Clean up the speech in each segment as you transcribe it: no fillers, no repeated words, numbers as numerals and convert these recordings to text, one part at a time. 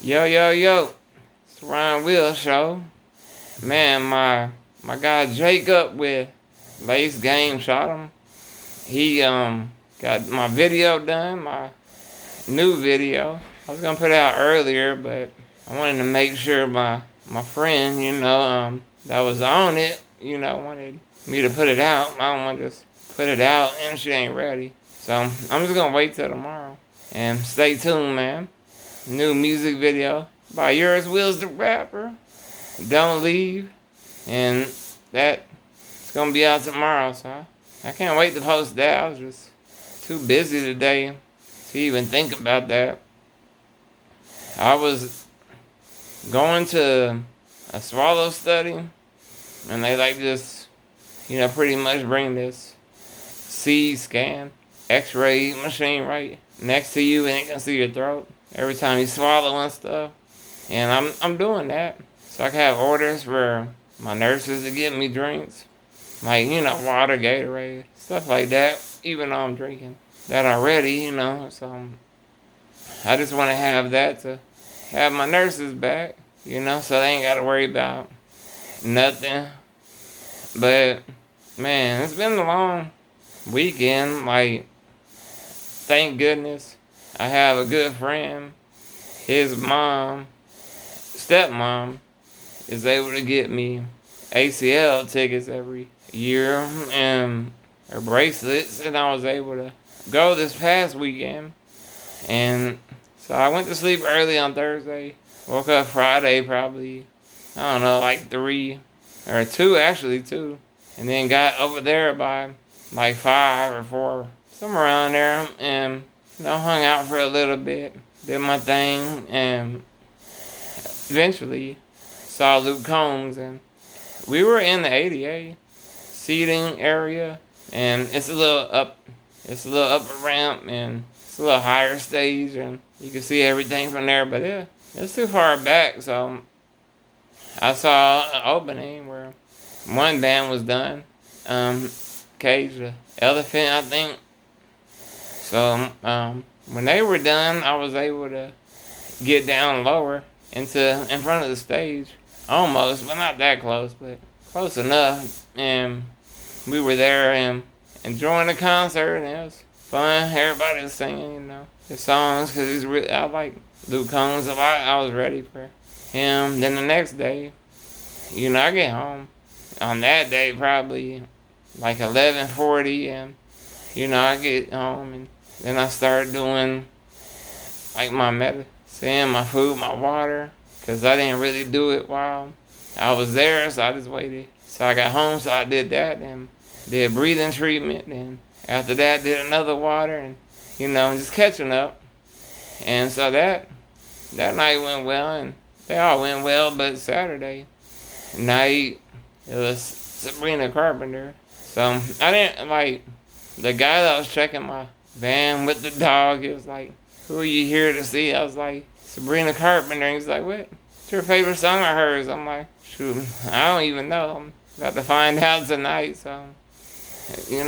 Yo, yo, yo. It's Ryan Wheelz Show. Man, my guy Jacob with Lace Game shot him. He got my video done, my new video. I was gonna put it out earlier, but I wanted to make sure my friend, that was on it, wanted me to put it out. I don't want to just put it out and she ain't ready. So I'm just gonna wait till tomorrow. And stay tuned, man. New music video by yours, Wheelz the Rapper. Don't leave. And it's gonna be out tomorrow, so I can't wait to post that. I was just too busy today to even think about that. I was going to a swallow study, and they like just, pretty much bring this CT scan, X-ray machine right next to you, and it can see your throat every time you swallow and stuff. And I'm doing that so I can have orders for my nurses to get me drinks, like water, Gatorade, stuff like that. Even though I'm drinking that already, so I just want to have that to have my nurses back, so they ain't got to worry about nothing. But man, it's been a long weekend. Like, thank goodness I have a good friend. His stepmom, is able to get me ACL tickets every year and her bracelets, and I was able to go this past weekend. And so I went to sleep early on Thursday, woke up Friday probably, I don't know, like 3 or 2, actually 2, and then got over there by like 5 or 4, somewhere around there, and hung out for a little bit, did my thing, and eventually saw Luke Combs, and we were in the ADA seating area, and it's a little upper ramp, and it's a little higher stage, and you can see everything from there, but it's too far back, so I saw an opening where one band was done, Cage the Elephant, I think. So when they were done, I was able to get down lower in front of the stage, almost, but not that close, but close enough. And we were there and enjoying the concert, and it was fun. Everybody was singing, his songs, because I like Luke Combs a lot. I was ready for him. Then the next day, I get home on that day probably like 11:40, and I get home, and then I start doing like my medicine, my food, my water, because I didn't really do it while I was there, so I just waited. So I got home, so I did that, and did breathing treatment, and after that did another water, and just catching up. And so that night went well, and they all went well, but Saturday night, it was Sabrina Carpenter. So I didn't, like, the guy that was checking my van with the dog, he was like, "Who are you here to see?" I was like, "Sabrina Carpenter." And he's like, "What? What's your favorite song of hers?" I'm like, "Shoot, I don't even know. I'm about to find out tonight." So, we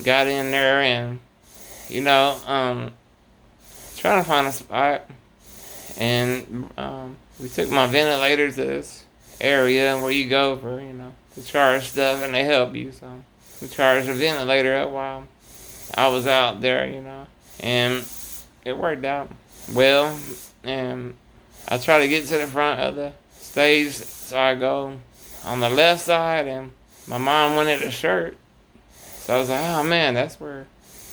got in there and, trying to find a spot. And we took my ventilator to this area where you go for, to charge stuff, and they help you. So we charged the ventilator up while I was out there, and it worked out well. And I try to get to the front of the stage, so I go on the left side, and my mom wanted a shirt. So I was like, oh man, that's where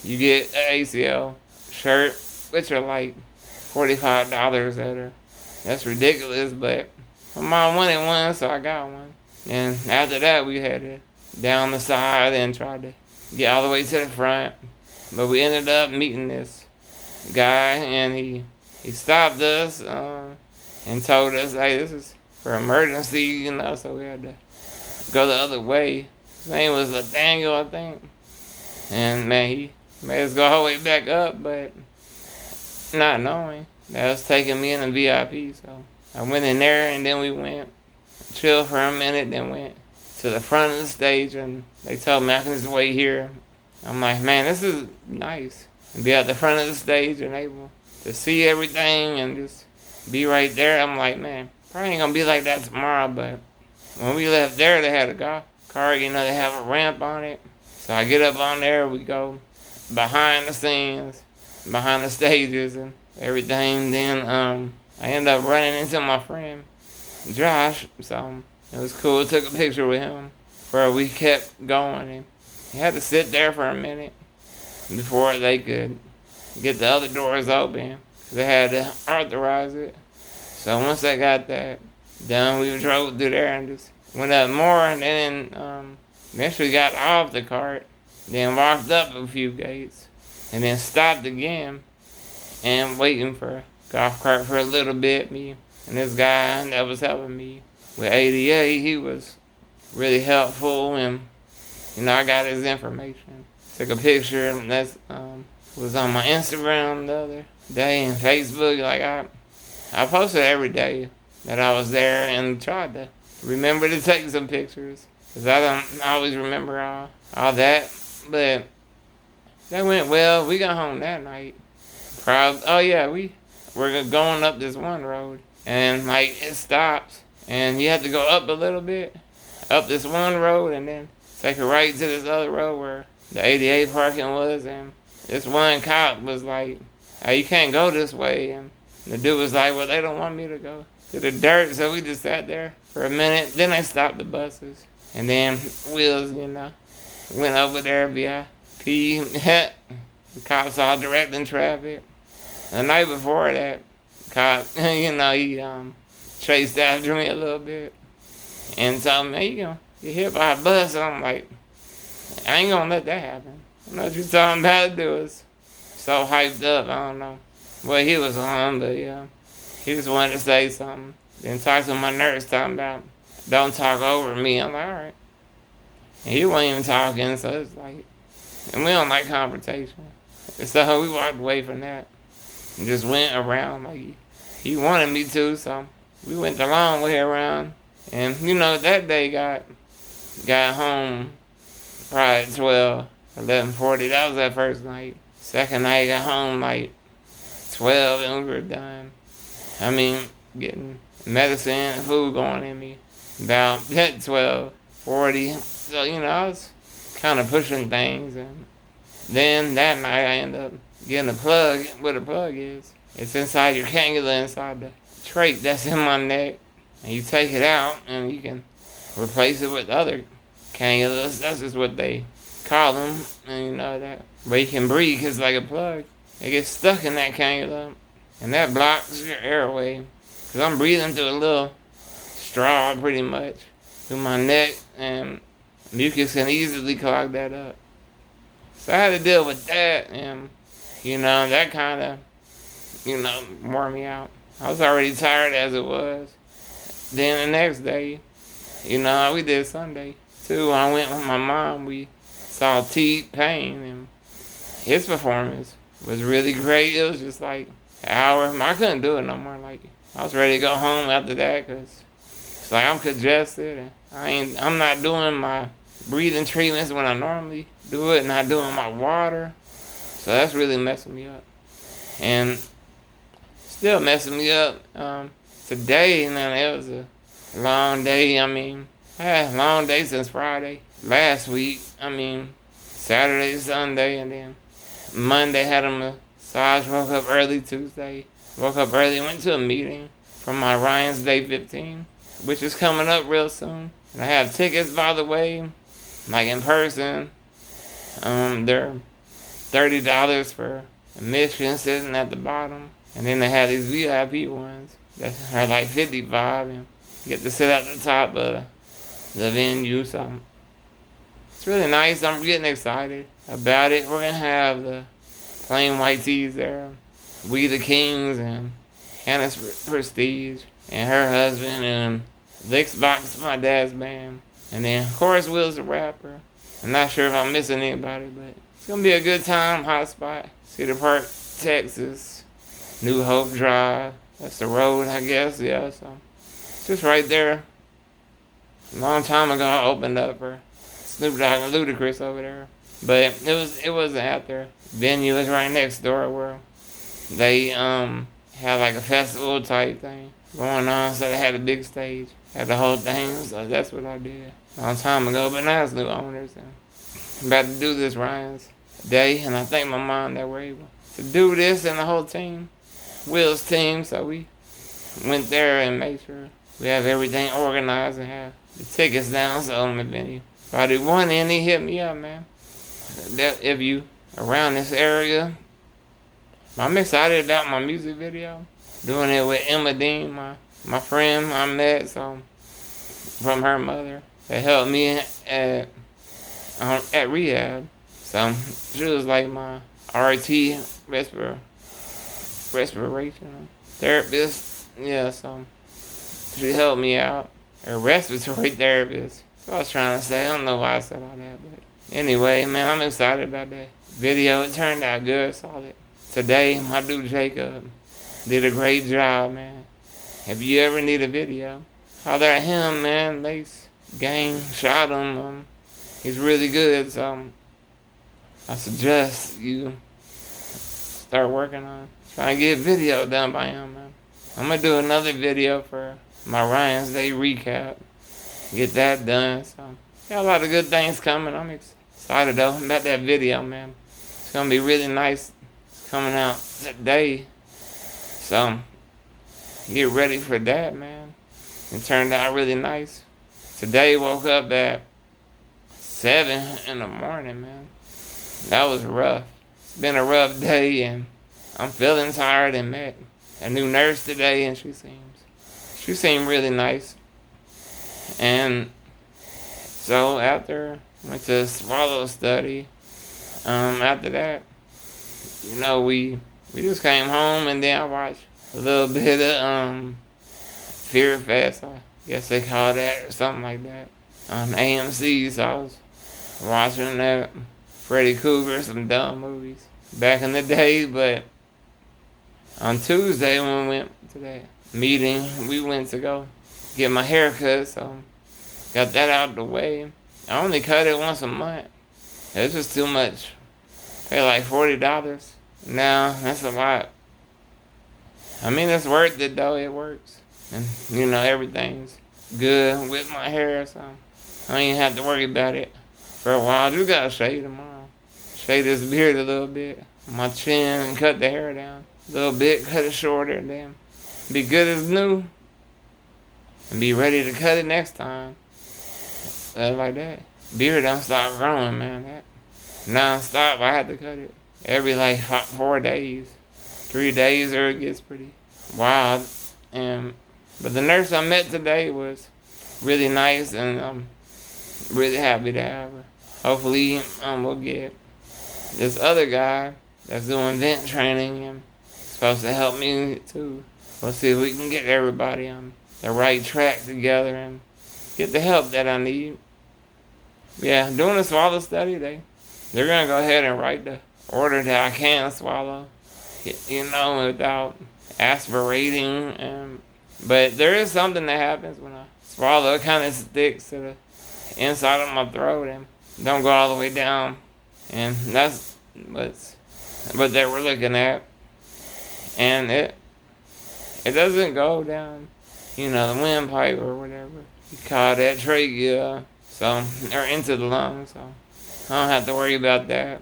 you get an ACL shirt, which are like $45 at her. That's ridiculous, but my mom wanted one, so I got one. And after that, we headed down the side and tried to get all the way to the front. But we ended up meeting this guy, and he stopped us and told us, "Hey, this is for emergency," so we had to go the other way. His name was Nathaniel, I think. And man, he made us go all the way back up, but not knowing that was taking me in the VIP. So I went in there, and then we went, chilled for a minute, then went to the front of the stage, and they told me I can just wait here. I'm like, man, this is nice. And be at the front of the stage and able to see everything and just be right there. I'm like, man, probably ain't gonna be like that tomorrow, but when we left there, they had a golf cart, they have a ramp on it. So I get up on there, we go behind the scenes, behind the stages and everything. Then I end up running into my friend Josh, so it was cool. Took a picture with him where we kept going, and he had to sit there for a minute before they could get the other doors open. They had to authorize it. So once they got that done, we drove through there and just went up more, and then eventually got off the cart, then walked up a few gates, and then stopped again and waiting for a golf cart for a little bit. Me and this guy that was helping me with ADA, he was really helpful, and I got his information. Took a picture, and that's was on my Instagram the other day and Facebook. Like I posted every day that I was there and tried to remember to take some pictures, because I don't always remember all that. But that went well. We got home that night. Oh yeah, we were going up this one road, and like it stops, and you have to go up a little bit, up this one road, and then take a right to this other road where the ADA parking was. And this one cop was like, "Hey, you can't go this way," and the dude was like, "Well, they don't want me to go to the dirt," so we just sat there for a minute. Then they stopped the buses, and then Wheelz, went over there VIP. The cops all directing traffic. The night before that, cop, he chased after me a little bit and told me, "You get hit by a bus." And I'm like, I ain't gonna let that happen. I know what you're talking about. Dude was so hyped up. I don't know what he was on, but yeah, he just wanted to say something. Then talked to my nurse talking about, "Don't talk over me." I'm like, all right. And he wasn't even talking, so it's like, and we don't like confrontation. So we walked away from that and just went around like he wanted me to, so we went the long way around. And that day got home probably at 11:40. That was that first night. Second night got home like 12 and we were done. I mean, getting medicine and food going in me about 12:40. So, I was kind of pushing things. And then that night I ended up getting a plug. What a plug is, it's inside your cannula, inside the trach that's in my neck. And you take it out and you can replace it with other cannulas. That's just what they call them. And that where you can breathe, because like a plug, it gets stuck in that cannula and that blocks your airway. Because I'm breathing through a little straw pretty much through my neck, and mucus can easily clog that up. So I had to deal with that, and that kind of wore me out. I was already tired as it was. Then the next day, we did Sunday too. I went with my mom. We saw T-Pain, and his performance was really great. It was just like an hour. I couldn't do it no more. Like, I was ready to go home after that, because it's like I'm congested, and I'm not doing my breathing treatments when I normally do it, not doing my water. So that's really messing me up, and still messing me up today. And then it was a long day. I mean, I had a long day since Friday last week. I mean, Saturday, Sunday, and then Monday had a massage. Woke up early Tuesday. Woke up early, went to a meeting for my Ryan's Day 15, which is coming up real soon. And I have tickets, by the way, like in person. They're $30 for admission, sitting at the bottom. And then they have these VIP ones that are like $55, and you get to sit at the top of the venue. So it's really nice. I'm getting excited about it. We're going to have the plain white tees there. We the Kings and Hannah's Prestige and her husband and Licks Box, my dad's band. And then, of course, Will's the rapper. I'm not sure if I'm missing anybody, but it's going to be a good time. Hot spot. Cedar Park, Texas. New Hope Drive. That's the road, I guess. Yeah, so it's just right there. A long time ago, I opened up for Snoop Dogg and Ludacris over there. But it wasn't out there. Venue is right next door where they had like a festival type thing going on, so they had a big stage, had the whole thing. So that's what I did a long time ago. But now it's new owners, and I'm about to do this Ryan's Day, and I thank my mom that we're able to do this and the whole team, Will's team. So we went there and made sure we have everything organized and have the tickets down. So if anybody want any, hit me up, man. If you around this area, I'm excited about my music video. Doing it with Emma Dean, my friend I met, so from her mother. That helped me at rehab. So she was like my RT respiration therapist. Yeah, so she helped me out. A respiratory therapist. So I was trying to say, I don't know why I said all that, but anyway, man, I'm excited about that video. It turned out good, solid. Today, my dude Jacob did a great job, man. If you ever need a video, holler at him, man. Lace Gang shot him. He's really good, so I suggest you start working on trying to get a video done by him, man. I'm gonna do another video for my Ryan's Day recap. Get that done. So got a lot of good things coming. I'm excited though about that video, man. It's gonna be really nice. It's coming out today. So get ready for that, man. It turned out really nice. Today woke up at 7 in the morning, man. That was rough. It's been a rough day, and I'm feeling tired, and met a new nurse today, and she seemed really nice. And so after went to swallow study, after that, we just came home, and then I watched a little bit of Fear Fest, I guess they call that, or something like that, on AMC. So I was watching that. Freddy Krueger, some dumb movies back in the day. But on Tuesday when we went to that meeting, we went to go get my hair cut, so got that out of the way. I only cut it once a month. It's just too much. Pay like $40. Now, that's a lot. I mean, it's worth it though, it works. And, everything's good with my hair, so I don't even have to worry about it for a while. Just gotta shave tomorrow. Shave this beard a little bit. My chin, and cut the hair down a little bit, cut it shorter, then be good as new. And be ready to cut it next time. Like that. Beard don't stop growing, man. That non-stop, I had to cut it every 4 days. 3 days, or it gets pretty wild. But the nurse I met today was really nice, and I'm really happy to have her. Hopefully, we'll get this other guy that's doing vent training, and supposed to help me too. We'll see if we can get everybody on the right track together and get the help that I need. Yeah, doing a swallow study, they're gonna go ahead and write the order that I can swallow, without aspirating. But there is something that happens when I swallow. It kind of sticks to the inside of my throat and don't go all the way down. And that's what they were looking at. And it doesn't go down, the windpipe or whatever you call that, trachea, or into the lungs. So I don't have to worry about that.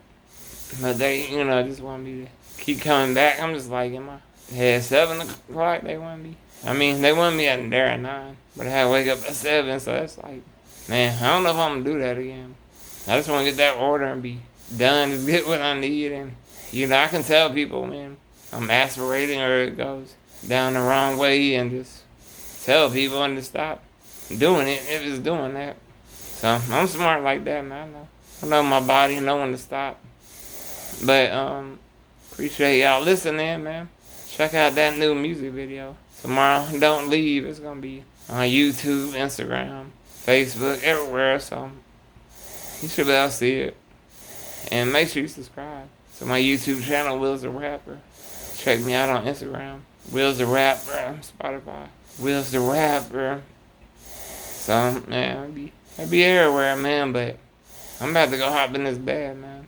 But they, just want me to keep coming back. I'm just like, in my head, 7 o'clock, they want me. They want me there at 9. But I had to wake up at 7, so that's like, man, I don't know if I'm going to do that again. I just want to get that order and be done, just get what I need. And, I can tell people, man, I'm aspirating or it goes down the wrong way, and just tell people and to stop doing it if it's doing that. So I'm smart like that, man. I know my body, know when to stop. But appreciate y'all listening, man. Check out that new music video tomorrow. Don't leave. It's gonna be on YouTube, Instagram, Facebook, everywhere. So you should be able to see it. And make sure you subscribe to my YouTube channel, Wheelz the Rapper. Check me out on Instagram, Wheelz the Rapper, Spotify, Wheelz the Rapper. So man, I be everywhere, man. But I'm about to go hop in this bed, man.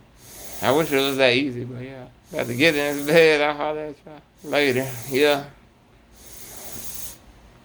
I wish it was that easy, but yeah. About to get in this bed, I'll holler at y'all. Later. Yeah.